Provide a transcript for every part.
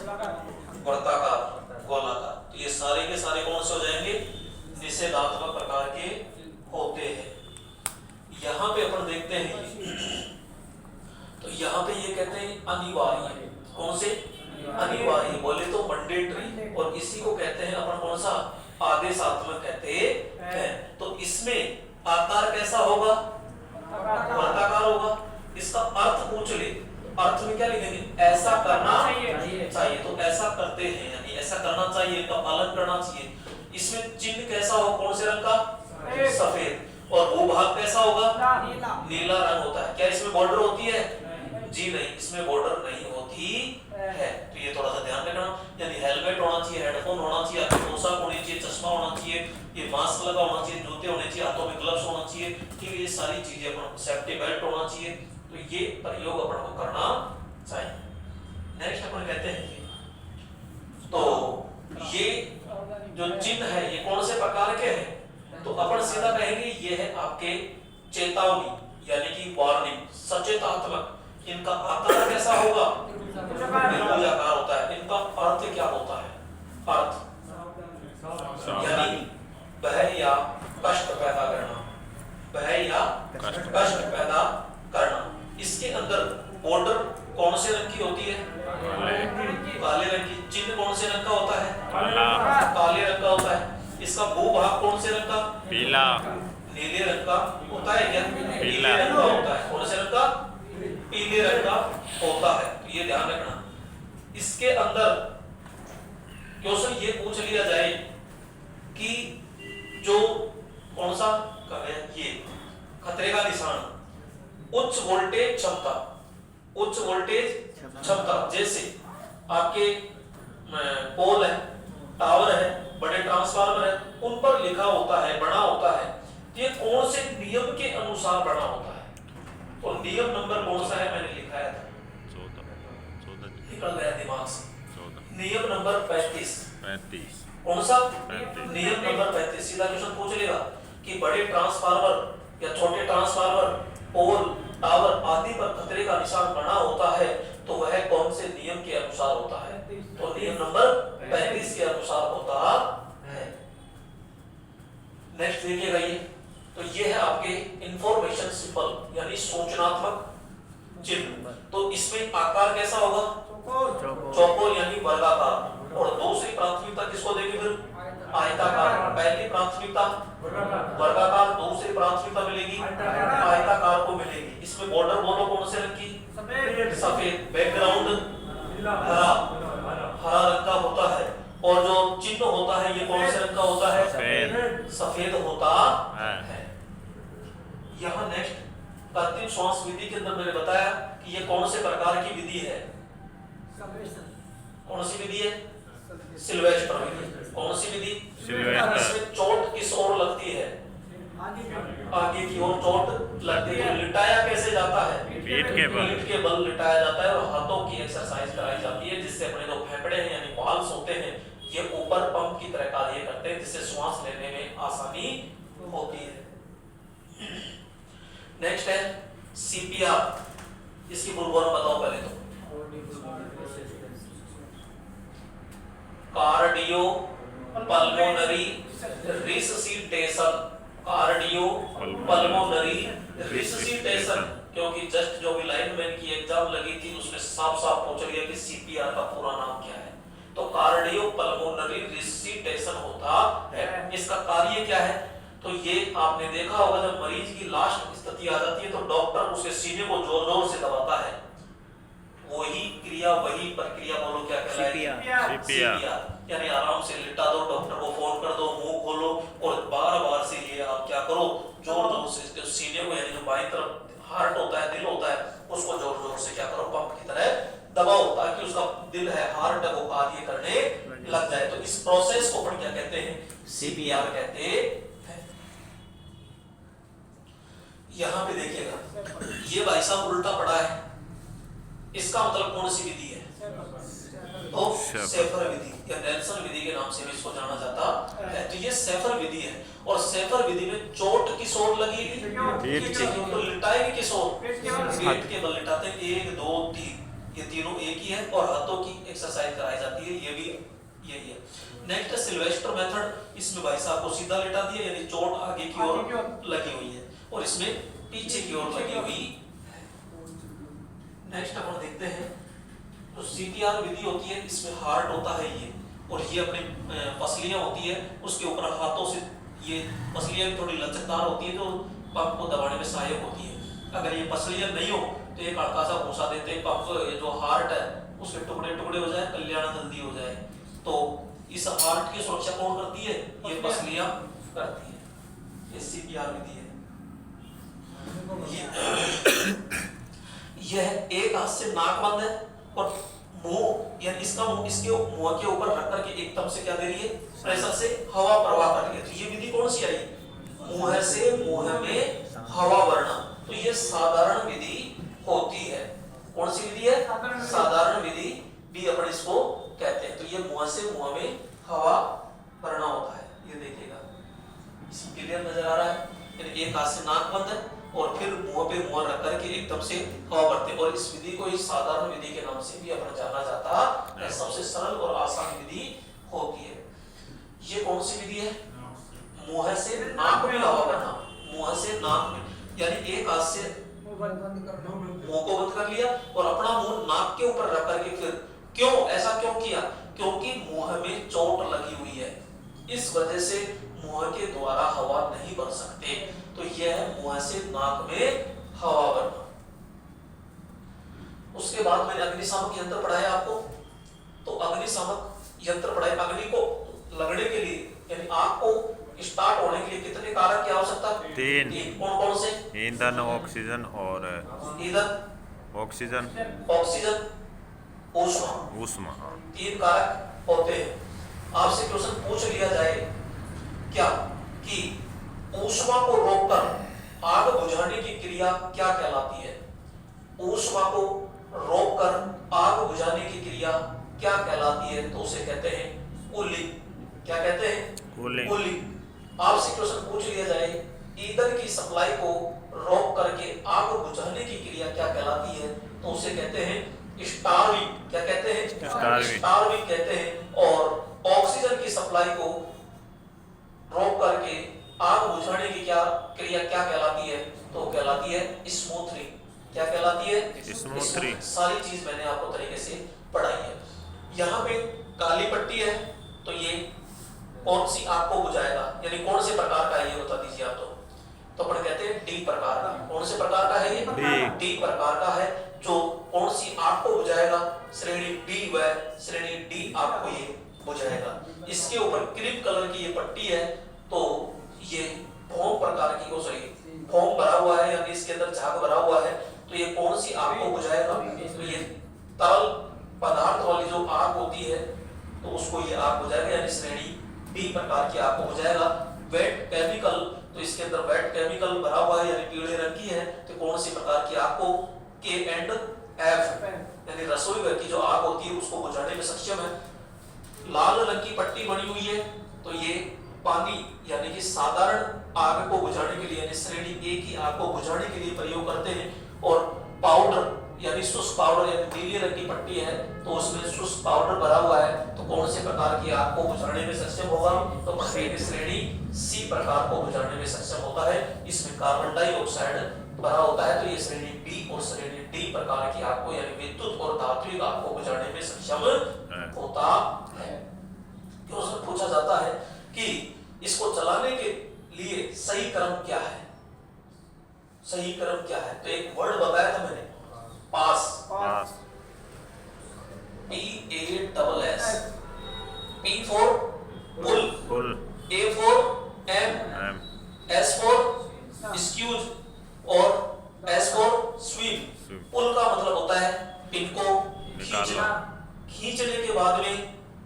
वृत्ताकार, गोलाकार। तो ये सारे के सारे कौन से हो जाएंगे? निषेधात्मक प्रकार के होते हैं। यहाँ पे अपन देखते हैं, तो यहाँ पे ये कहते हैं अनिवार्य। कौन से? अनिवार्य। बोले तो मैंडेटरी, और इसी को कहते हैं अपन कौन सा? आदेशात्मक कहते हैं। तो इसमें आकार कैसा होगा? वृत्ताकार होगा। इसका अर्थ पूछ ले, अर्थ में क्या लिखेंगे? ऐसा करना चाहिए। तो ऐसा करते हैं यानी ऐसा करना चाहिए, इनका पालन करना चाहिए। इसमें चिन्ह कैसा हो? कौन से रंग का? सफेद। और भूभाग कैसा होगा? नीला रंग होता है। क्या इसमें बॉर्डर होती है? जी नहीं, इसमें बॉर्डर नहीं होती है। तो ये थोड़ा सा ध्यान रखना। यानी हेलमेट होना चाहिए, हेडफोन होना चाहिए, पोशाक होनी चाहिए, चश्मा होना चाहिए, ये मास्क लगा होना चाहिए, जूते होने चाहिए, हाथों में ग्लव्स होना चाहिए। ठीक है, ये सारी चीजें अपन, सेफ्टी बेल्ट होना चाहिए। तो ये प्रयोग अपन को करना चाहिए। नेक्स्ट अपन कहते हैं, तो ये जो चिन्ह है ये कौन से प्रकार के हैं? तो अपन सीधा कहेंगे ये है आपके चेतावनी यानी कि वार्निंग, सचेतात्मक। इनका आकार कैसा होगा? त्रिभुजाकार होता है। इनका अर्थ क्या होता है? अर्थ यानी भय या कष्ट पैदा करना, भय या कष्ट पैदा करना। इसके अंदर बॉर्डर कौन से रंग की होती है? काले रंग की। चिन्ह कौन से रंग का होता है? काले रंग का होता है। इसका भूभाग कौन से रंग का? पीला। नीले रंग का होता है क्या? पीले रंग का होता है। कौन से रंग का? पीले रंग का होता है। तो ये ध्यान रखना। इसके अंदर क्वेश्चन ये पूछ लिया जाए कि जो कौन सा ये खतरे का निशान, उच्च वोल्टेज क्षमता, उच्च वोल्टेज क्षमता, जैसे आपके पोल है, टावर है, बड़े ट्रांसफार्मर है, उन पर लिखा होता है, बना होता है, ये कौन से नियम के अनुसार बना होता है? और नियम नंबर कौन सा है? मैंने लिखाया था, 14 निकल गया दिमाग से। नियम नंबर 35। कौन सा? नियम नंबर 35। सीधा क्वेश्चन पूछ लेगा कि बड़े ट्रांसफार्मर या छोटे ट्रांसफार्मर, पोल, टावर आदि पर खतरे का निशान बना होता है, तो वह कौन से नियम के अनुसार होता है? तो नियम नंबर 35 के अनुसार होता है। नेक्स्ट देखिएगा ये, तो ये है आपके इंफॉर्मेशन सिंबल यानी सूचनात्मक चिन्ह। तो इसमें आकार कैसा होगा? चौकोर यानी वर्गाकार। और दूसरी प्राथमिकता किसको देगी फिर? आयताकार। पहली प्राथमिकता वर्गाकार, दूसरी प्राथमिकता मिलेगी आयताकार को मिलेगी। इसमें बॉर्डर बोलो कौन से रंग की? सफेद। बैकग्राउंड हरा रंग का होता है। और जो चिन्ह होता है ये कौन से रंग का होता है? सफेद होता है। यहाँ नेक्स्ट कृत्रिम श्वास विधि के अंदर मैंने बताया कि ये कौन से प्रकार की विधि है? कौन सी विधि है? सिल्वेस्टर विधि। कौन सी विधि? इसमें चोट किस ओर लगती है? आगे की ओर चोट लगती है। लिटाया कैसे जाता है? पीठ के बल लिटाया जाता है और हाथों की एक्सरसाइज कराई जाती है, जिससे अपने जो फेफड़े हैं यानी वाल्व्स होते हैं ये ऊपर पंप की तरह कार्य करते हैं, जिससे श्वास लेने में आसानी होती है। नेक्स्ट है सीपीआर। इसकी फुल फॉर्म बताओ पहले तो। Cardio pulmonary resuscitation. Cardio pulmonary resuscitation, क्योंकि जस्ट जो भी लाइनमैन की एग्जाम लगी थी उसमें साफ साफ पूछ लिया कि सीपीआर का पूरा नाम क्या है। तो कार्डियो पल्मोनरी रिससिटेशन होता है। इसका कार्य क्या है? तो ये आपने देखा होगा जब मरीज की लास्ट स्थिति आ जाती है तो डॉक्टर उसके सीने को जोर जोर से दबाता है। वही क्रिया, वही प्रक्रिया बोलो क्या कहलाएगी? सीपीआर। यानी आराम से लिटा दो, डॉक्टर को फोन कर दो, मुंह खोलो और बार बार से ये आप क्या करो, जोर जोर से सीने को यानी जो बाईं तरफ हार्ट होता है, दिल होता है, उसको जोर जोर से क्या करो, पंप की तरह दबाओ, ताकि उसका दिल है, हार्ट है, वो कार्य करने लग जाए। तो इस प्रोसेस को अपन क्या कहते हैं? सीपीआर कहते हैं। यहाँ पे देखिएगा ये भाई साहब उल्टा पड़ा है, इसका मतलब कौन सी विधि है? तो सेफर विधि या नेल्सन विधि के नाम से भी इसको जाना जाता है। तो ये सेफर विधि है। और सेफर विधि में चोट किस ओर लगेगी? तो लिटाएगी किस ओर? पेट के बल लिटाते हैं। 1 2 3 ये तीनों एक ही है और हाथों की एक्सरसाइज कराई यही है। नेक्स्ट है सिल्वेस्टर मेथड। इसमें भाई साहब को सीधा लेटा दिया, यानी चोट आगे की ओर लगी हुई है और इसमें पीछे की ओर लगी हुई है। नेक्स्ट अपन देखते हैं तो सीपीआर विधि होती है, इसमें हार्ट होता है ये, और ये अपनी पसलियां होती है, उसके ऊपर हाथों से ये पसलियां भी थोड़ी लचकदार होती है जो पंप को दबाने में सहायक होती है। अगर ये पसलियां नहीं हो तो एक हल्का सा घूसा देते हैं, पंप जो हार्ट है उसके टुकड़े टुकड़े हो जाए, कल्याण जल्दी हो जाए। तो इस हार्ट की सुरक्षा कौन करती है? ये पसलियां करती है। ये सीपीआर विधि है। यह एक हाथ से नाक बंद है और मुंह यानी इसका मुंह इसके मुंह के ऊपर रख करके एकदम से क्या दे रही है? प्रेशर से हवा प्रवाह कर रही है। तो ये विधि कौन सी आई? मुंह से मुंह में हवा भरना। तो ये साधारण विधि होती है। कौन सी विधि है? साधारण विधि भी अपन इसको कहते हैं। तो ये मुंह से मुंह में हवा भरना होता है। ये देखिएगा, इसी क्लियर नजर आ रहा है। यानी एक हाथ से नाक बंद है और फिर मुंह पे मुंह रख करके एकदम से हवा भरते हैं। और इस विधि को इस साधारण विधि के नाम से भी अपन जाना जाता है। सबसे सरल और आसान विधि होती है। ये कौन सी विधि है? मुंह से नाक में हवा भरना। मुंह से नाक में, यानी एक हाथ से मुंह को बंद कर लिया और अपना मुंह नाक के ऊपर रख करके फिर क्यों ऐसा क्यों किया? क्योंकि मुंह में चोट लगी हुई है, इस वजह से मुंह के द्वारा हवा नहीं भर सकते। तो यह है मुंह से नाक में हवा भरना। उसके बाद मैंने अग्निशामक यंत्र पढ़ाया आपको। तो अग्निशामक यंत्र पढ़ाए। अग्नि को लगने के लिए यानी आग को स्टार्ट होने के लिए कितने कारक की आवश्यकता? तीन। कौन कौन से? ईंधन, ऑक्सीजन और ईंधन, ऑक्सीजन, ऊष्मा। हाँ। 3 कारक होते हैं। आपसे क्वेश्चन पूछ लिया जाए क्या कि ऊष्मा को रोककर आग बुझाने की क्रिया क्या कहलाती है? ऊष्मा को रोककर आग बुझाने की क्रिया क्या कहलाती है? तो उसे कहते हैं कूलिंग। क्या कहते हैं? कूलिंग। आपसे क्वेश्चन पूछ लिया जाए ईंधन की सप्लाई को रोक करके आग बुझाने की क्रिया क्या कहलाती है? तो उसे कहते हैं स्टार्विंग। क्या कहते हैं? स्टार्विंग कहते हैं। और ऑक्सीजन की सप्लाई को रोक करके आग बुझाने की क्या क्रिया क्या कहलाती है? तो कहलाती है स्मूथरिंग। क्या कहलाती है? स्मूथरिंग। सारी चीज मैंने आपको तरीके से पढ़ाई है। यहाँ पे काली पट्टी है, तो ये कौन सी आग को बुझाएगा, यानी कौन से प्रकार का है ये बता दीजिए आप। तो अपन कहते हैं डी प्रकार का। कौन से प्रकार का है ये? डी प्रकार का है, जो कौन सी आग को बुझाएगा? श्रेणी बी व श्रेणी डी आग को ये बुझाएगा। इसके ऊपर क्रीम कलर की ये पट्टी है, तो ये फोम प्रकार की फोम भरा हुआ है, यानी इसके अंदर झाग भरा हुआ है। तो ये कौन सी आग को बुझाएगा? तो ये तरल पदार्थ वाली जो आग होती है तो उसको ये आग बुझाएगा, यानी श्रेणी बी प्रकार की आग को बुझाएगा। वेट केमिकल, तो इसके अंदर वेट केमिकल भरा हुआ है, यानी पीले रंग की है, तो कौन सी प्रकार की आग को? के एंड एफ, यानी रसोई घर की जो आग होती है उसको बुझाने में सक्षम है। लाल रंग की पट्टी बनी हुई है, तो ये पानी यानी कि साधारण आग को बुझाने के लिए, यानी श्रेणी ए की आग को बुझाने के लिए प्रयोग करते हैं। और पाउडर यानी शुष्क पाउडर, यानी नीले रंग की पट्टी है तो उसमें शुष्क पाउडर भरा हुआ है, तो कौन से प्रकार की आग को बुझाने में सक्षम होगा? तो श्रेणी सी प्रकार को बुझाने में सक्षम होता है। इसमें कार्बन डाइऑक्साइड भरा होता है, तो ये श्रेणी बी और श्रेणी डी प्रकार की आग को यानी विद्युत और धात्विक आग को बुझाने में सक्षम होता है। क्वेश्चन पूछा जाता है कि इसको चलाने के लिए सही क्रम क्या है? सही क्रम क्या है? तो एक वर्ड बताया था मैंने, पास। PASS। P for pull, A for M, S for excuse और S for sweep। पुल का मतलब होता है पिन को खींचना। खींचने के बाद में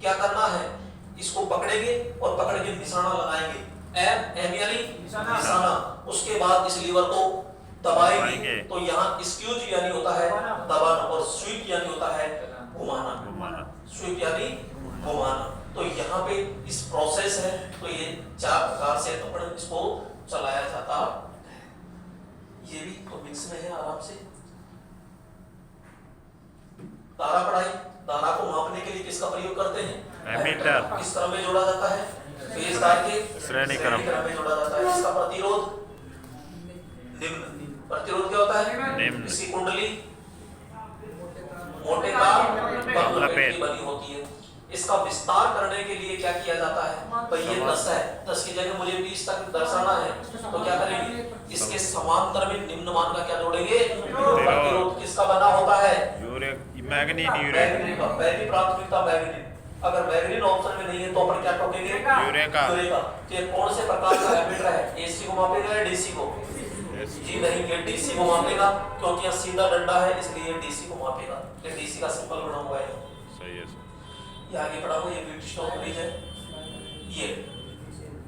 क्या करना है? इसको पकड़ेंगे और पकड़ के निशाना लगाएंगे। M यानी निशाना। उसके बाद इस लीवर को दबाएंगे, तो यहाँ स्क्यूज यानी होता है दबाना और स्वीप यानी होता है घुमाना। स्वीप यानी घुमाना। तो यहाँ पे इस प्रोसेस है, तो ये 4 प्रकार से अपन इसको चलाया जाता है। ये भी तो मिक्स में है आराम से। धारा पढ़ाई, धारा को मापने के लिए किसका प्रयोग करते हैं? एमीटर किस क्रम में जोड़ा जाता है? फेज तार के श्रेणी क्रम में जोड़ा जाता है। इसका प्रतिरोध निम्न। प्रतिरोध क्या होता है? निम्न। इसकी कुंडली मोटे तार पर लपेट की बनी होती है। इसका विस्तार करने के लिए क्या किया जाता है? तो ये 10 है, 10 की जगह मुझे 20 तक दर्शाना है, तो क्या करेंगे? इसके समांतर में निम्न मान का क्या जोड़ेंगे? प्रतिरोध किसका बना होता है? मैग्नीन मैग्नीन का। पहली प्राथमिकता मैग्नीन। अगर मैग्नीन ऑप्शन में नहीं है तो अपन क्या ठोकेंगे? यूरेका। ये कौन से प्रकार का एमीटर है? एसी को मापेगा या डीसी को? जी नहीं, ये डीसी को मापेगा, क्योंकि यहाँ सीधा डंडा है इसलिए डीसी को मापेगा। ये डीसी का सिंबल बना हुआ है। सही है सर। ये आगे बढ़ा हुआ, ये व्हीटस्टोन ब्रिज है।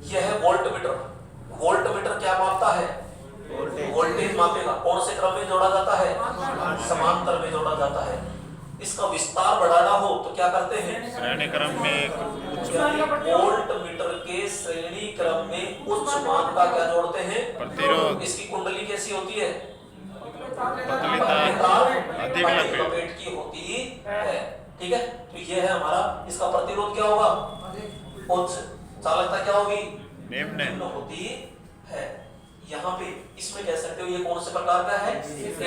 ये है वोल्टमीटर। वोल्टमीटर क्या मापता है? वोल्टेज मापेगा। कौन से क्रम में जोड़ा जाता है? समांतर में जोड़ा जाता है। इसका विस्तार बढ़ाना हो तो क्या करते हैं? श्रेणी क्रम में वोल्टमीटर के श्रेणी क्रम में उच्च मान का क्या जोड़ते हैं? प्रतिरोध। इसकी कुंडली कैसी होती है? पतली तार अधिक लपेट की होती है। ठीक है, तो ये है हमारा। इसका प्रतिरोध क्या होगा? उच्च। चालकता क्या होगी? निम्न होती है। यहाँ पे इसमें कह सकते हो ये कौन से प्रकार का है?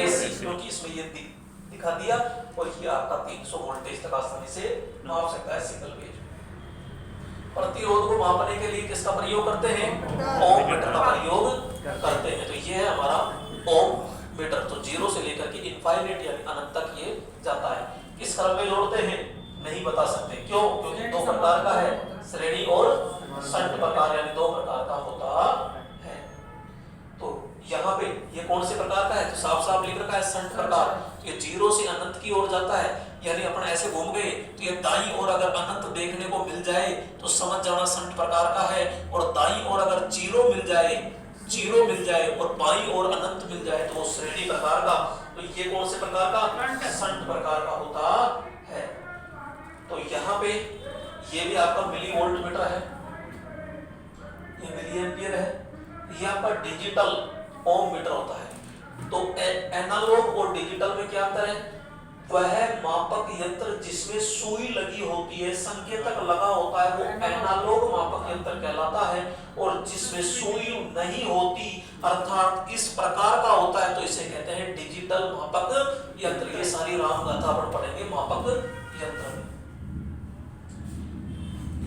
एसी, क्योंकि इसमें ये दिखा दिया, और ये आपका 300 वोल्टेज तक आसानी से माप सकता है सिंगल फेज। प्रतिरोध को मापने के लिए किसका प्रयोग करते हैं? ओम मीटर का प्रयोग करते हैं। तो ये है हमारा ओम मीटर। तो 0 से लेकर के इनफाइनाइट यानी अनंत तक ये जाता है। किस क्रम में जोड़ते हैं? नहीं बता सकते। क्यों? क्योंकि 2 प्रकार का है, श्रेणी और शंट प्रकार, यानी 2 प्रकार का होता है। तो यहाँ पे ये कौन से प्रकार का है? तो साफ साफ लिख रखा है शंट प्रकार। तो ये 0 से अनंत की ओर जाता है, यानी अपन ऐसे घूम गए तो ये दाईं ओर अगर अनंत देखने को मिल जाए तो समझ जाना शंट प्रकार का है, और दाईं ओर अगर 0 मिल जाए और बाईं ओर अनंत मिल जाए तो वो श्रेणी प्रकार का। तो ये कौन से प्रकार का? शंट प्रकार का होता है। तो यहाँ पे ये भी आपका मिली वोल्ट मीटर है, ये मिली एम्पियर है। ये आपका डिजिटल ओम मीटर होता है। तो एनालॉग और डिजिटल में क्या अंतर है? वह मापक यंत्र जिसमें सुई लगी होती है, संकेतक लगा होता है, वो एनालॉग मापक यंत्र कहलाता है। और जिसमें सुई नहीं होती अर्थात इस प्रकार का होता है तो इसे कहते हैं डिजिटल मापक यंत्र। ये सारी राम गाथा अपन पढ़ेंगे मापक यंत्र में।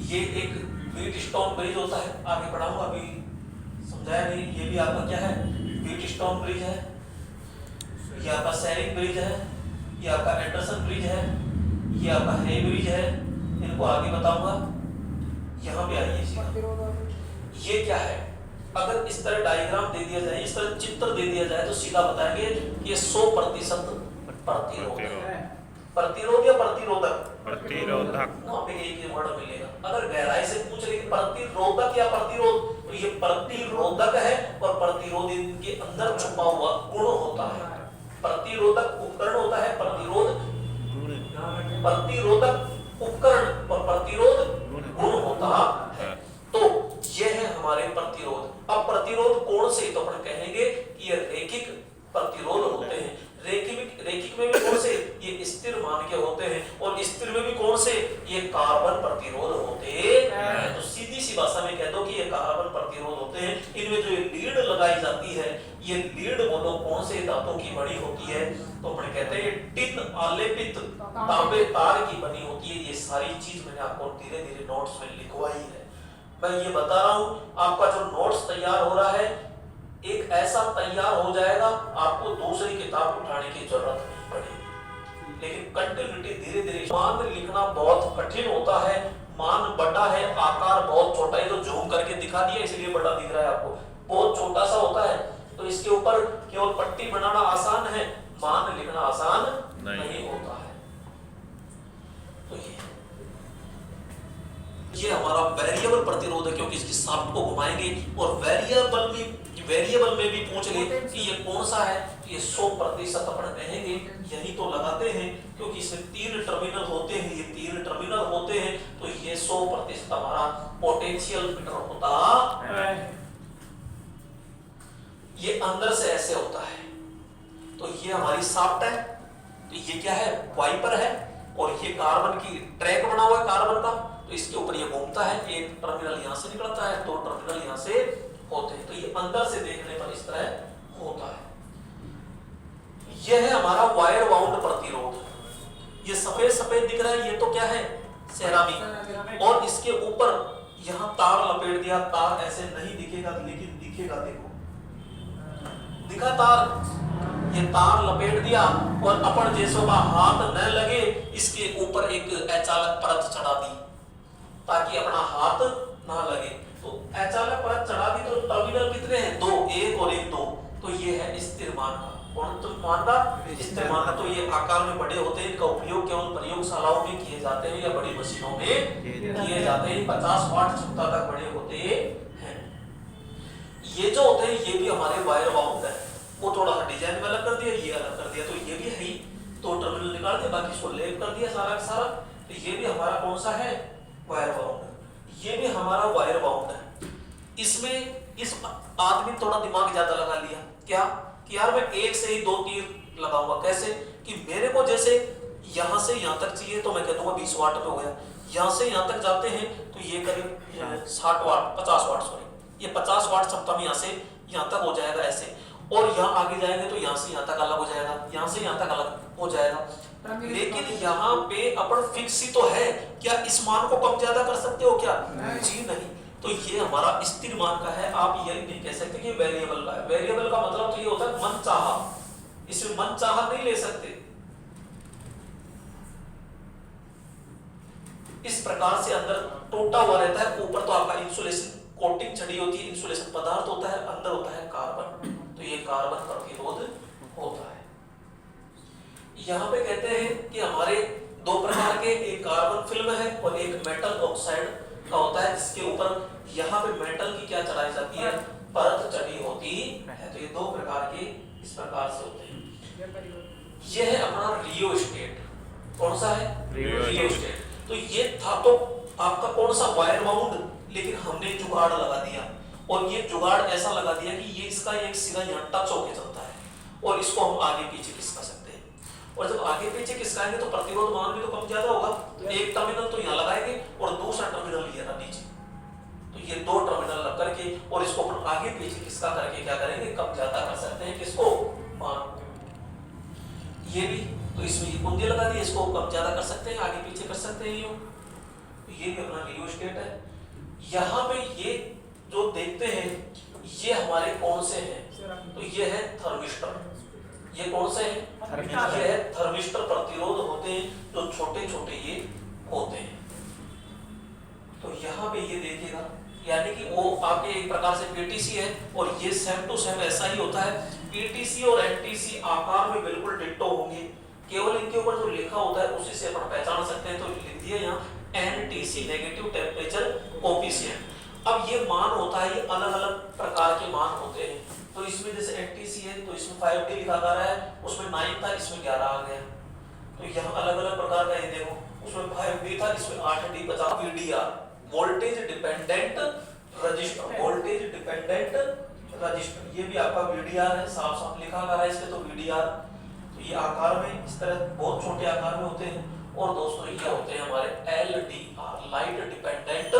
ये एक व्हीटस्टोन ब्रिज होता है, आगे बढ़ाऊंगा, अभी समझाया नहीं। ये भी आपका क्या है? व्हीटस्टोन ब्रिज है। ये आपका सैनिक ब्रिज है, ये आपका एंडरसन ब्रिज है, ये आपका हे ब्रिज है। इनको आगे बताऊंगा। यहाँ पे आइए, ये क्या है? अगर इस तरह डायग्राम दे दिया जाए, इस तरह चित्र दे दिया जाए तो सीधा बताएंगे कि ये 100% प्रतिरोध है। प्रतिरोध या प्रतिरोधक? प्रतिरोधक। वहां पे एक ही वर्ड मिलेगा। अगर गहराई से पूछ ले प्रतिरोधक या प्रतिरोध, तो ये प्रतिरोधक है, और प्रतिरोध इनके अंदर छुपा हुआ गुण होता है। प्रतिरोधक उपकरण होता है प्रतिरोधक उपकरण, और प्रतिरोध गुण होता है। तो ये है हमारे प्रतिरोध। अब प्रतिरोध कौन से? तो अपन कहेंगे कि ये रैखिक प्रतिरोध होते हैं। रैखिक में भी कौन से? ये स्थिर मान के होते हैं। और स्थिर में भी कौन से? ये कार्बन प्रतिरोध होते हैं। तो सीधी सी भाषा में कह दो कि ये कार्बन प्रतिरोध होते हैं। इनमें जो लीड लगाई जाती है, ये लीड बोलो कौन से धातु की बनी होती है? तो अपन कहते हैं टिन आलेपित तांबे तार की बनी होती है। ये सारी चीज मैंने आपको धीरे धीरे नोट्स में लिखवाई है। मैं ये बता रहा हूं, आपका जो नोट्स तैयार हो रहा है एक ऐसा तैयार हो जाएगा, आपको दूसरी किताब उठाने की जरूरत नहीं पड़ेगी। लेकिन कंटिन्यूटी धीरे धीरे। मान लिखना बहुत कठिन होता है, मान बड़ा है, आकार बहुत छोटा है। तो जूम करके दिखा दिया इसलिए बड़ा दिख रहा है आपको, बहुत छोटा सा होता है। तो इसके ऊपर केवल पट्टी बनाना आसान है, मान लिखना आसान नहीं होता है। तो ये हमारा वेरिएबल प्रतिरोध है, क्योंकि इसकी शाफ्ट को घुमाएंगे। और वेरिएबल में भी पूछ ले कि ये कौन सा है, ये 100% अपन कहेंगे। यही तो लगाते हैं, क्योंकि इसमें 3 टर्मिनल होते हैं। ये 3 टर्मिनल होते हैं, तो ये 100% हमारा पोटेंशियल मीटर होता है। ये अंदर से ऐसे होता है। तो ये हमारी शाफ्ट है, तो ये क्या है? वाइपर है, और ये कार्बन की ट्रैक बना हुआ है कार्बन का। तो इसके ऊपर ये घूमता है, एक टर्मिनल यहाँ से निकलता है, दो टर्मिनल यहाँ से होते हैं। तो ये अंदर से देखने पर इस तरह होता है। यह है हमारा वायर बाउंड प्रतिरोध। ये सफेद सफेद दिख रहा है, ये तो क्या है, सेरामिक। और इसके ऊपर यहाँ तार लपेट दिया। तार ऐसे नहीं दिखेगा, लेकिन दिखेगा, देखो दिखा तार, ये तार लपेट दिया और अपन जैसों का हाथ न लगे इसके ऊपर एक अचालक परत चढ़ा दी ताकि अपना हाथ ना लगे। तो अचालक परत चढ़ा दी तो टर्मिनल कितने हैं, दो, एक और एक, दो। तो ये है स्थिर मान का। कौन तो मान का, स्थिर मान का। तो ये आकार में बड़े होते हैं, इनका उपयोग केवल प्रयोगशालाओं में किए जाते हैं या बड़ी मशीनों में किए जाते हैं। 50 वाट क्षमता तक बड़े होते हैं। ये जो होते हैं ये भी हमारे वायर बाउंड है। वो थोड़ा सा डिजाइन में अलग कर दिया, ये अलग कर दिया, तो ये भी है ही। तो टर्मिनल निकाल दिया, बाकी इसको लेप कर दिया सारा का सारा। तो ये भी हमारा कौन सा है, वायर बाउंड। ये भी हमारा वायर बाउंड है। इसमें इस आदमी थोड़ा दिमाग ज्यादा लगा लिया, क्या कि यार मैं एक से ही दो तीर लगाऊंगा। कैसे कि मेरे को जैसे यहाँ से यहाँ तक चाहिए तो मैं कहता हूँ 20 वाट पे हो गया। यहाँ से यहाँ तक जाते हैं तो ये करीब 60 वाट 50 वाट सॉरी ये 50 वाट क्षमता में यहाँ से यहाँ तक हो जाएगा ऐसे। और यहाँ आगे जाएंगे तो यहाँ से यहाँ तक अलग हो जाएगा, यहाँ से यहाँ तक अलग हो जाएगा। लेकिन यहाँ पे अपन फिक्स ही तो है, क्या इस मान को कम ज्यादा कर सकते हो क्या? जी नहीं। तो ये हमारा स्थिर मान का है। आप ये नहीं कह सकते कि वेरिएबल का है। वेरिएबल का मतलब तो ये होता है मन चाहा, इसमें मन चाहा नहीं ले सकते। इस प्रकार से अंदर टूटा हुआ रहता है। ऊपर तो आपका इंसुलेशन कोटिंग चढ़ी होती है, इंसुलेशन पदार्थ होता है, अंदर होता है कार्बन। तो ये कार्बन प्रतिरोध होता है। यहाँ पे कहते हैं कि हमारे दो प्रकार के, एक कार्बन फिल्म है और एक मेटल ऑक्साइड का होता है, जिसके ऊपर यहाँ पे मेटल की क्या चढ़ाई जाती है, परत चढ़ी होती है। तो ये दो प्रकार के इस प्रकार से होते हैं। ये है अपना रियोस्टेट। कौन सा है, रियोस्टेट। तो ये था तो आपका कौन सा, वायर बाउंड। लेकिन हमने जुगाड़ लगा दिया, और ये जुगाड़ ऐसा लगा दिया कि ये इसका एक सिरा यहाँ टच होके चलता है और इसको हम आगे पीछे खिसका सकते हैं। और जब आगे पीछे खिसकाएंगे तो प्रतिरोध मान भी तो कम ज्यादा होगा। तो एक टर्मिनल तो यहाँ लगाएंगे और दूसरा टर्मिनल ये रहा नीचे। तो ये दो टर्मिनल लग करके और इसको अपन आगे पीछे खिसका करके क्या करेंगे, कम ज्यादा कर सकते हैं। किसको, मान। ये भी तो इसमें ये कुंडी लगा दी, इसको कम ज्यादा कर सकते हैं, आगे पीछे कर सकते हैं। ये भी अपना रियोस्टेट है। यहाँ पे ये जो देखते हैं ये हमारे कौन से हैं, तो ये है थर्मिस्टर। ये कौन से हैं, ये है थर्मिस्टर प्रतिरोध होते हैं, जो छोटे छोटे ये होते हैं। तो यहाँ पे ये देखिएगा, यानी कि वो आपके एक प्रकार से पीटीसी है और ये सेम टू सेम ऐसा ही होता है। पीटीसी और एनटीसी आकार में बिल्कुल डिट्टो होंगे, केवल इनके ऊपर जो लिखा होता है उसी से अपन पहचान सकते हैं। तो लिख दिया यहाँ एनटीसी, नेगेटिव टेम्परेचर कोफिशिएंट। अब ये मान होता है, ये अलग अलग प्रकार के मान होते हैं। तो इसमें जैसे एनटीसी है तो इसमें 5D लिखा जा रहा है, उसमें 9 था, इसमें 11 आ गया। तो यहाँ अलग अलग प्रकार का ये देखो, उसमें 5D था, इसमें 8D बचा। VDR, voltage dependent register, voltage dependent register. ये भी आपका VDR है, साफ साफ लिखा गया है इसके। तो VDR तो ये आकार में इस तरह बहुत छोटे आकार में होते हैं। और दोस्तों ये होते हैं हमारे LDR, लाइट डिपेंडेंट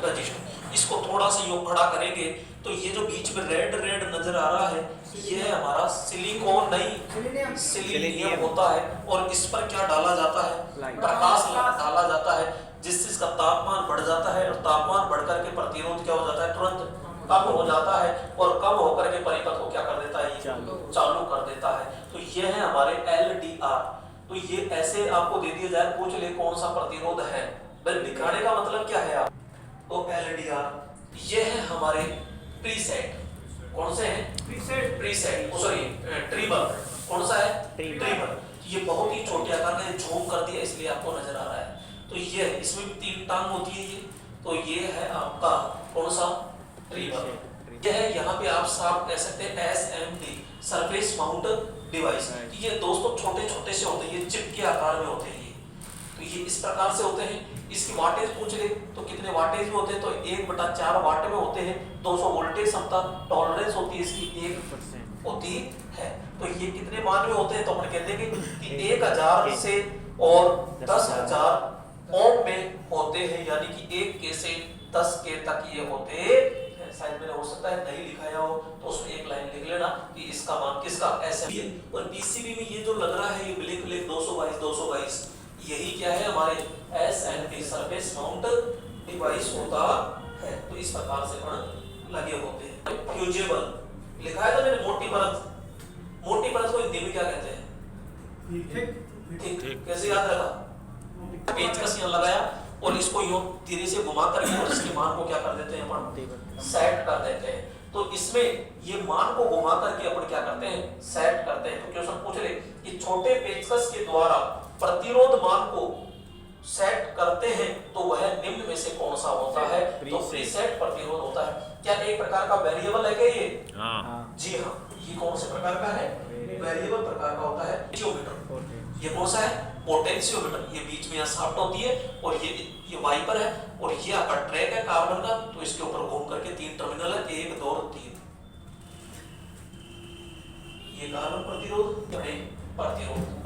रजिस्टर। इसको थोड़ा सा यूं खड़ा करेंगे तो ये जो बीच में रेड रेड नजर आ रहा है ये है हमारा सिलिकॉन, नहीं सिलीनियम होता है। और इस पर क्या डाला जाता है, प्रकाश डाला जाता है, जिससे इसका तापमान बढ़ जाता है। और तापमान बढ़कर के प्रतिरोध क्या हो जाता है, तुरंत कम हो जाता है। और कम होकर के परिपथ को क्या कर देता है, चालू कर देता है। तो ये है हमारे LDR। तो ये ऐसे आपको दे दिया जाए, पूछ ले कौन सा प्रतिरोध है, बस दिखाने का मतलब क्या है आप। तो LDR ये है हमारे प्रीसेट। कौन से हैं, प्रीसेट सॉरी ट्रिबल। कौन सा है, ट्रिबल। ये बहुत ही छोटे आकार का, झूम कर दिया इसलिए आपको नजर आ रहा है। तो ये इसमें भी 3 टांग होती है ये। तो ये है आपका कौन सा, ट्रिबल। यह है, यहाँ पे आप साफ कह सकते हैं SMD, सरफेस माउंट डिवाइस। ये दोस्तों छोटे छोटे से होते हैं, ये चिप के आकार में होते हैं ये। तो ये इस प्रकार से होते हैं। इसकी वाटेज पूछ ले तो कितने वाटेज में होते हैं, तो 1/4 वाट में होते हैं। 200 वोल्टेज क्षमता, टॉलरेंस होती है इसकी 1% होती है। तो ये कितने मान में होते हैं, तो अपन कहते हैं कि 1000 से और 10,000 ओम में होते हैं, यानी कि 1 के से 10 के तक ये होते हैं। शायद मैंने हो सकता है नहीं लिखाया हो तो उसमें एक लाइन लिख लेना कि इसका मान किसका ऐसा है। और पीसीबी में ये जो लग रहा है ये ब्लैक 222 यही क्या है हमारे एसएनपी सरफेस माउंट डिवाइस होता है। तो इस प्रकार से अपन लगे होते हैं। फ्यूजेबल लिखा है था मैंने, मोटी परत को हिंदी में क्या कहते हैं? ठीक। कैसे याद रखा? पेचकस यहाँ लगाया और इसको यूं धीरे से घुमा करके और इसके मान को क्या कर देते हैं अपन सेट कर देते हैं। तो इसमें ये मान को घुमा करके अपन क्या करते हैं सेट करते हैं। तो क्वेश्चन पूछ रहे कि छोटे पेचकस के द्वारा प्रतिरोध मान को सेट करते हैं तो वह निम्न में से कौन सा होता है? तो प्रीसेट प्रतिरोध होता है। क्या एक प्रकार का वेरिएबल है क्या ये? जी हाँ, ये कौन से प्रकार का है? वेरिएबल प्रकार का होता है। पोटेंशियोमीटर, ये कौन सा है? पोटेंशियोमीटर। ये बीच में यहाँ शाफ्ट होती है और ये वाइपर है और ये आपका ट्रैक है कार्बन का। तो इसके ऊपर घूम करके 3 टर्मिनल है, 1 2 3। ये कार्बन प्रतिरोध, प्रतिरोध